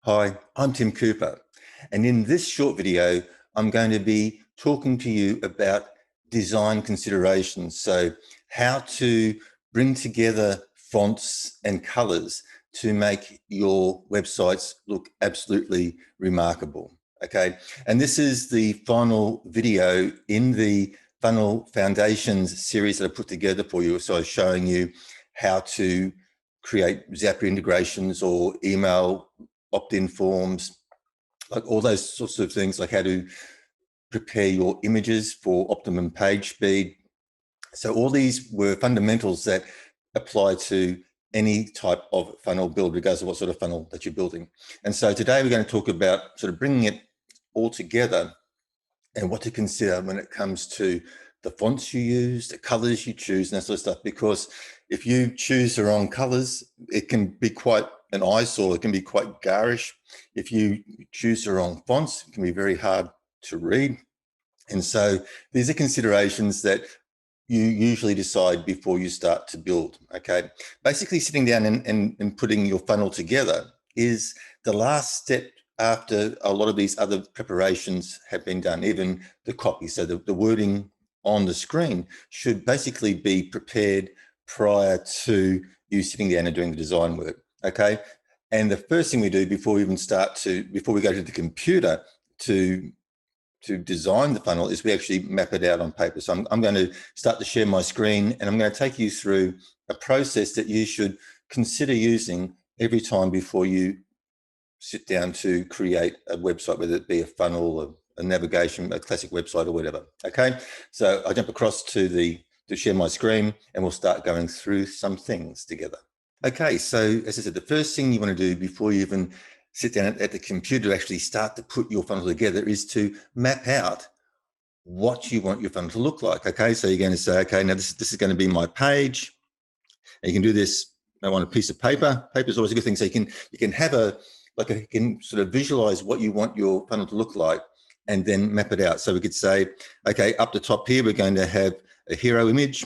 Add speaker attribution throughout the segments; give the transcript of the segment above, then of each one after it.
Speaker 1: Hi, I'm Tim Cooper, and in this short video, I'm going to be talking to you about design considerations. So how to bring together fonts and colors to make your websites look absolutely remarkable. Okay, and this is the final video in the Funnel Foundations series that I put together for you. So I was showing you how to create Zapier integrations or email opt-in forms, like all those sorts of things, like how to prepare your images for optimum page speed. So all these were fundamentals that apply to any type of funnel build, regardless of what sort of funnel that you're building. And so today we're going to talk about sort of bringing it all together and what to consider when it comes to the fonts you use, the colors you choose, and that sort of stuff. Because if you choose the wrong colors, it can be quite an eyesore. It can be quite garish. If you choose the wrong fonts, it can be very hard to read. And so these are considerations that you usually decide before you start to build. Okay, basically sitting down and putting your funnel together is the last step after a lot of these other preparations have been done, even the copy. So the wording on the screen should basically be prepared prior to you sitting down and doing the design work. Okay, and the first thing we do before we even before we go to the computer to design the funnel is we actually map it out on paper. So I'm going to start to share my screen, and I'm going to take you through a process that you should consider using every time before you sit down to create a website, whether it be a funnel, a navigation, a classic website, or whatever. Okay, so I jump across to share my screen, and we'll start going through some things together. Okay, so as I said, the first thing you want to do before you even sit down at the computer to actually start to put your funnel together is to map out what you want your funnel to look like. Okay, so you're going to say, okay, now this is going to be my page. And you can do this on a piece of paper. Paper is always a good thing. So you can have you can sort of visualize what you want your funnel to look like and then map it out. So we could say, okay, up the top here, we're going to have a hero image.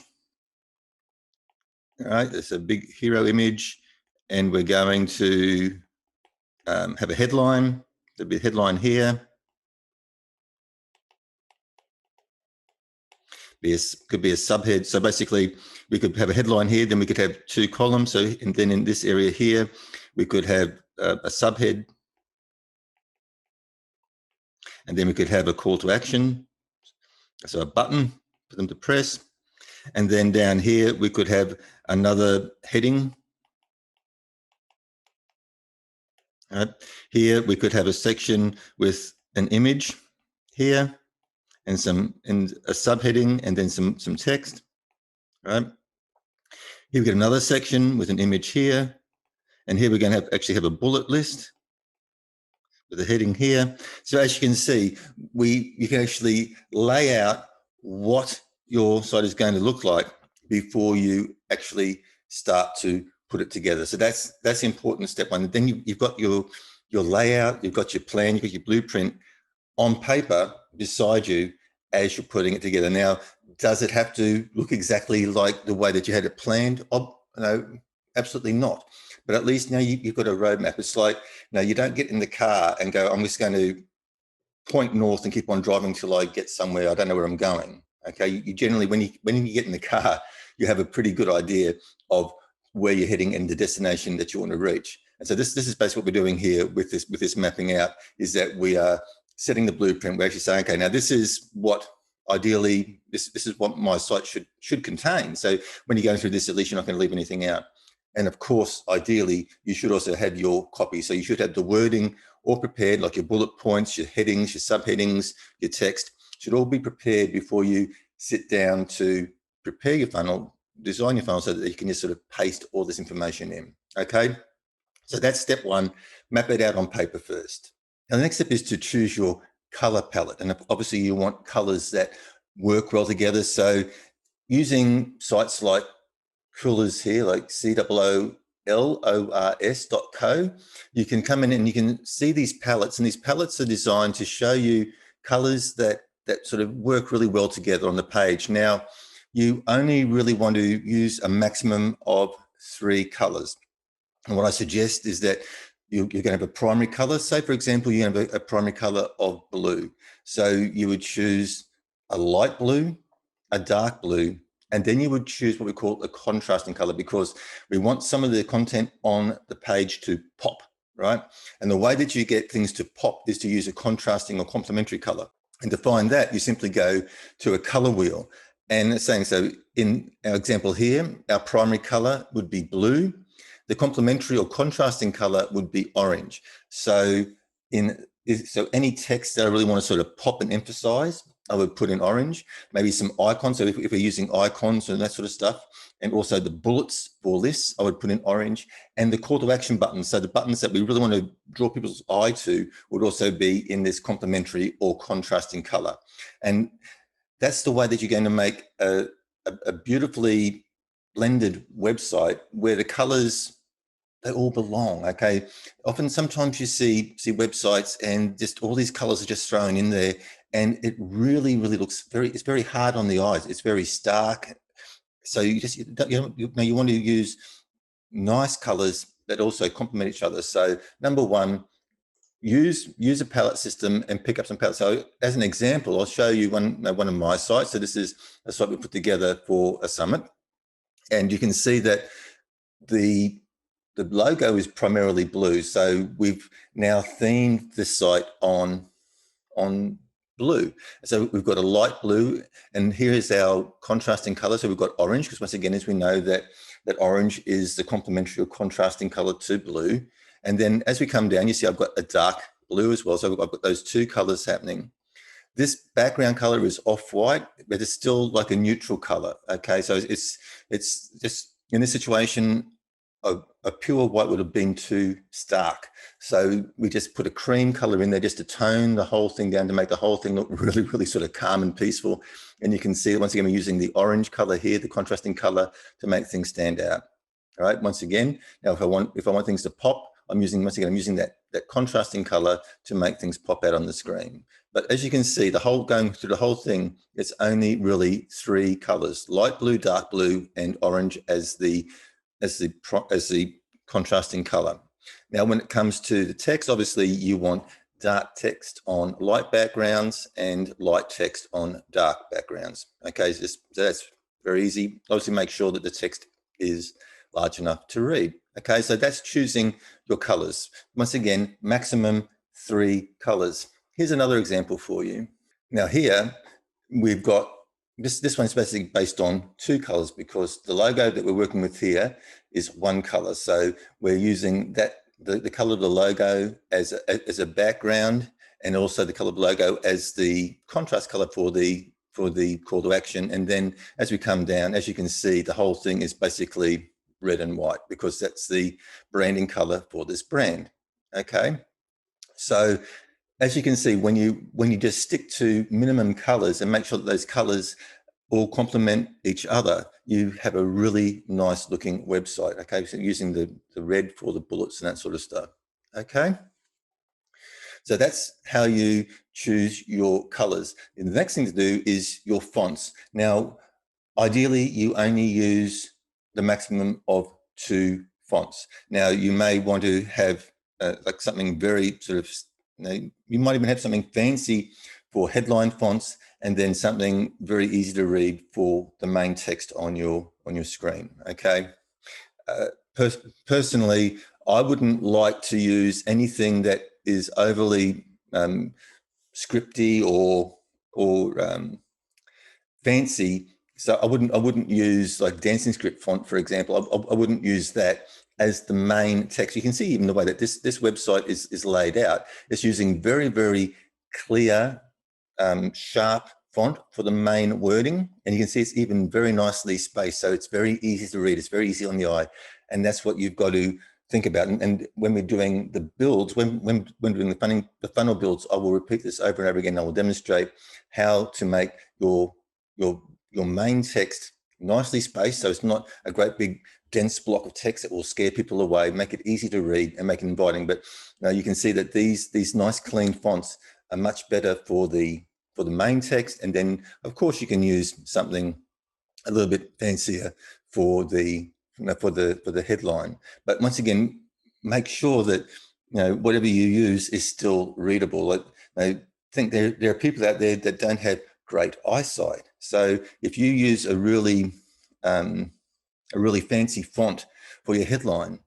Speaker 1: All right, there's a big hero image, and we're going to have a headline. There'll be a headline here. Could be a subhead. So basically, we could have a headline here, then we could have two columns. So, and then in this area here, we could have a subhead, and then we could have a call to action. So a button for them to press. And then down here, we could have another heading. All right. Here, we could have a section with an image here and a subheading and then some text. All right. Here we get another section with an image here. And here we're going to actually have a bullet list with a heading here. So as you can see, you can actually lay out what your site is going to look like before you actually start to put it together. So that's important, step one. And then you've got your layout, you've got your plan, you've got your blueprint on paper beside you as you're putting it together. Now, does it have to look exactly like the way that you had it planned? No, absolutely not. But at least now you've got a roadmap. It's like, you don't get in the car and go, I'm just going to point north and keep on driving till I get somewhere. I don't know where I'm going. Okay, you generally, when you get in the car, you have a pretty good idea of where you're heading and the destination that you want to reach. And so this is basically what we're doing here with this mapping out, is that we are setting the blueprint. We're actually saying, okay, now this is what ideally this is what my site should contain. So when you're going through this, at least you're not going to leave anything out. And of course, ideally, you should also have your copy. So you should have the wording all prepared, like your bullet points, your headings, your subheadings, your text should all be prepared before you sit down to prepare your funnel, design your funnel, so that you can just sort of paste all this information in. Okay, so that's step one, map it out on paper first. Now the next step is to choose your color palette. And obviously you want colors that work well together. So using sites like Coolors here, like COOLORS.co, you can come in and you can see these palettes, and these palettes are designed to show you colors that sort of work really well together on the page. Now, you only really want to use a maximum of 3 colors. And what I suggest is that you're going to have a primary color. Say, for example, you have a primary color of blue. So you would choose a light blue, a dark blue, and then you would choose what we call a contrasting color, because we want some of the content on the page to pop, right? And the way that you get things to pop is to use a contrasting or complementary color. And to find that, you simply go to a color wheel. And it's saying, so in our example here, our primary color would be blue. The complementary or contrasting color would be orange. So any text that I really want to sort of pop and emphasize, I would put in orange. Maybe some icons. So if we're using icons and that sort of stuff, and also the bullets for lists, I would put in orange. And the call to action buttons, so the buttons that we really want to draw people's eye to, would also be in this complementary or contrasting color. And that's the way that you're going to make a beautifully blended website where the colors, they all belong. Okay, often sometimes you see websites and just all these colors are just thrown in there, and it really looks it's very hard on the eyes. It's very stark. So you want to use nice colors that also complement each other. So number one, use a palette system and pick up some palettes. So as an example, I'll show you one of my sites. So this is a site we put together for a summit, and you can see that the logo is primarily blue. So we've now themed this site on blue. So we've got a light blue, and here is our contrasting color. So we've got orange, because once again, as we know that orange is the complementary or contrasting color to blue. And then as we come down, you see I've got a dark blue as well. So I've got those two colors happening. This background color is off-white, but it's still like a neutral color. Okay, so it's just in this situation, a pure white would have been too stark. So we just put a cream color in there just to tone the whole thing down, to make the whole thing look really sort of calm and peaceful. And you can see, once again, we're using the orange color here, the contrasting color, to make things stand out. All right, once again, now if I want things to pop, I'm using that contrasting color to make things pop out on the screen. But as you can see, going through the whole thing, it's only really three colors: light blue, dark blue, and orange as the contrasting color. Now, when it comes to the text, obviously you want dark text on light backgrounds and light text on dark backgrounds. Okay, so that's very easy. Obviously, make sure that the text is large enough to read. Okay, so that's choosing your colors. Once again, maximum 3 colors. Here's another example for you. Now here, we've got, this one's basically based on 2 colors, because the logo that we're working with here is 1 color. So we're using the color of the logo as a background, and also the color of the logo as the contrast color for the call to action. And then as we come down, as you can see, the whole thing is basically red and white, because that's the branding color for this brand. Okay, so as you can see, when you just stick to minimum colors and make sure that those colors all complement each other, you have a really nice looking website. Okay, so using the red for the bullets and that sort of stuff. Okay, so that's how you choose your colors. And the next thing to do is your fonts. Now, ideally, you only use the maximum of 2 fonts. Now, you may want to have like something very sort of, you might even have something fancy for headline fonts, and then something very easy to read for the main text on your screen. Okay. Personally, I wouldn't like to use anything that is overly scripty or fancy. So I wouldn't use like dancing script font, for example. I wouldn't use that as the main text. You can see even the way that this website is laid out. It's using very clear, sharp font for the main wording, and you can see it's even very nicely spaced, so it's very easy to read. It's very easy on the eye, and that's what you've got to think about. And when we're doing the builds, when doing the funnel builds, I will repeat this over and over again. I will demonstrate how to make your main text nicely spaced, so it's not a great big dense block of text that will scare people away. Make it easy to read and make it inviting. But you can see that these nice clean fonts are much better for the main text, and then of course you can use something a little bit fancier for the headline. But once again, make sure that whatever you use is still readable. Like, I think there are people out there that don't have great eyesight. So if you use a really fancy font for your headline,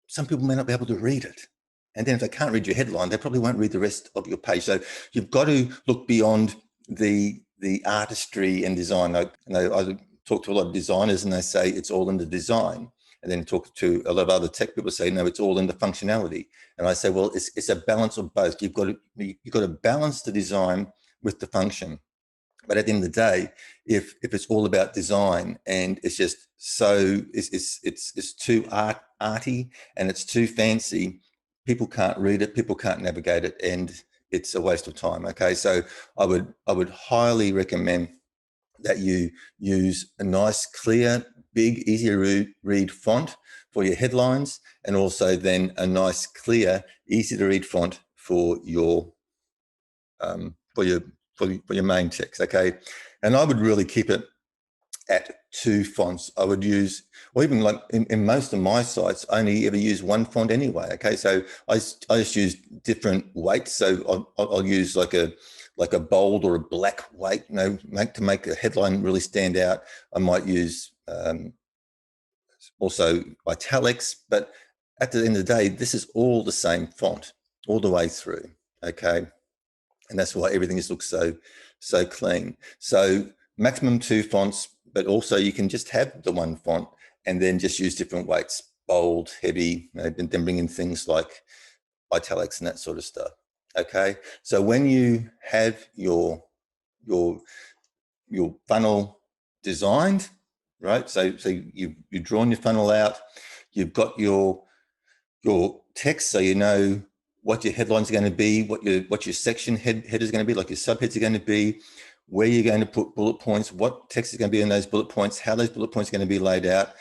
Speaker 1: some people may not be able to read it. And then if they can't read your headline, they probably won't read the rest of your page. So you've got to look beyond the artistry and design. I talk to a lot of designers and they say it's all in the design. And then talk to a lot of other tech people say, no, it's all in the functionality. And I say, well, it's a balance of both. You've got to balance the design with the function. But at the end of the day, if it's all about design and it's just it's too arty and it's too fancy, people can't read it, people can't navigate it, and it's a waste of time. Okay, so I would highly recommend that you use a nice, clear, big, easy to read font for your headlines, and also then a nice, clear, easy to read font for your main text. Okay, and I would really keep it at 2 fonts. I would use, or even like in most of my sites, I only ever use 1 font anyway. Okay, so I just use different weights. So I'll use like a bold or a black weight, to make a headline really stand out. I might use also italics, but at the end of the day, this is all the same font all the way through. Okay, and that's why everything just looks so clean. So maximum 2 fonts, but also you can just have the 1 font and then just use different weights, bold, heavy, and then bring in things like italics and that sort of stuff. Okay, so when you have your funnel designed, right? So you've drawn your funnel out, you've got your text, so you know what your headlines are going to be, what your section head is going to be, like your subheads are going to be, where you're going to put bullet points, what text is going to be in those bullet points, how those bullet points are going to be laid out.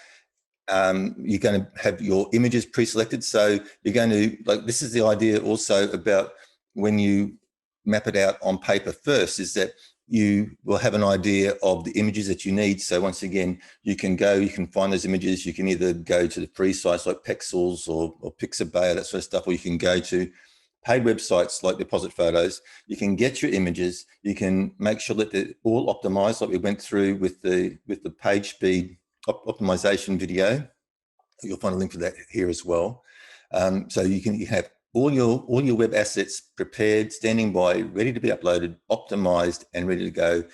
Speaker 1: You're going to have your images pre-selected. So you're going to, like, this is the idea also about when you map it out on paper first, is that you will have an idea of the images that you need. So once again, you can find those images. You can either go to the free sites like Pexels or Pixabay, or that sort of stuff, or you can go to paid websites like Deposit Photos. You can get your images. You can make sure that they're all optimized, like we went through with the page speed optimization video. You'll find a link for that here as well. So you have all your web assets prepared, standing by, ready to be uploaded, optimized, and ready to go,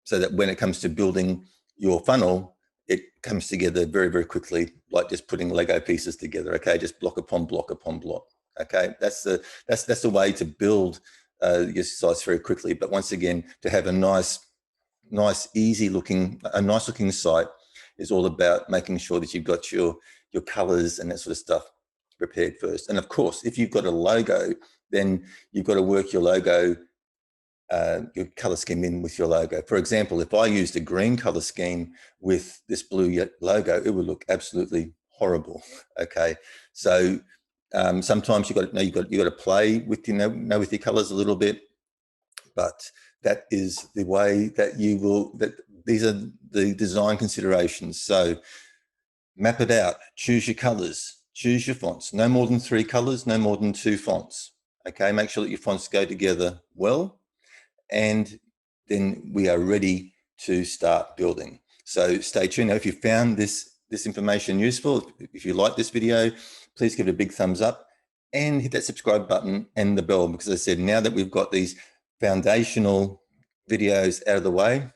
Speaker 1: so that when it comes to building your funnel, it comes together very, very quickly, like just putting Lego pieces together. Okay, just block upon block upon block. Okay, that's the way to build your sites very quickly. But once again, to have a nice looking site is all about making sure that you've got your colors and that sort of stuff prepared first. And of course, if you've got a logo, then you've got to work your logo, your color scheme in with your logo. For example, if I used a green color scheme with this blue logo, it would look absolutely horrible. Okay, so sometimes you got to play with with your colors a little bit, but that is the way that you will. These are the design considerations. So map it out, choose your colors, choose your fonts. No more than 3 colors, no more than 2 fonts. Okay, make sure that your fonts go together well, and then we are ready to start building. So stay tuned. Now, if you found this information useful, if you like this video, please give it a big thumbs up and hit that subscribe button and the bell, because as I said, now that we've got these foundational videos out of the way,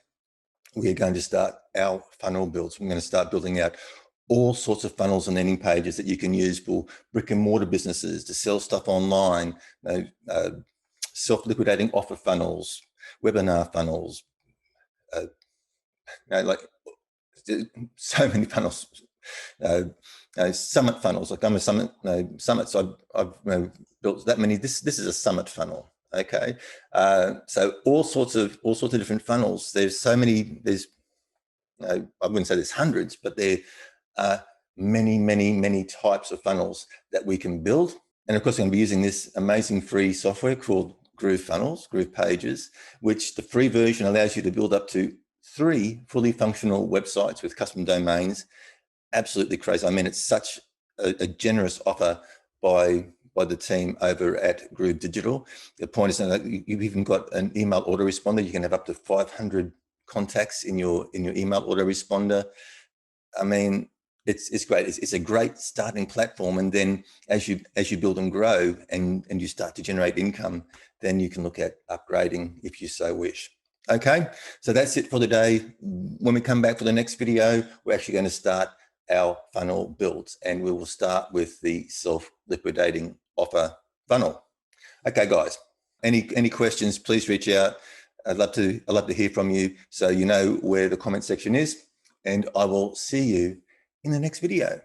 Speaker 1: we are going to start our funnel builds. We're going to start building out all sorts of funnels and landing pages that you can use for brick and mortar businesses to sell stuff online, self-liquidating offer funnels, webinar funnels, like so many funnels, summit funnels. Like I'm a summit, so I've built that many. This is a summit funnel. Okay, so all sorts of different funnels. There's so many. I wouldn't say there's hundreds, but there are many types of funnels that we can build. And of course, I'm going to be using this amazing free software called groovepages, which the free version allows you to build up to 3 fully functional websites with custom domains. Absolutely crazy. I mean, it's such a generous offer by the team over at Groove Digital. The point is that you've even got an email autoresponder. You can have up to 500 contacts in your email autoresponder. I mean, it's great. It's a great starting platform, and then as you build and grow and you start to generate income, then you can look at upgrading if you so wish. Okay, so that's it for the day. When we come back for the next video, we're actually going to start our funnel builds, and we will start with the self-liquidating offer funnel. Okay, guys, any questions, please reach out. I'd love to hear from you, so you know where the comment section is, and I will see you in the next video.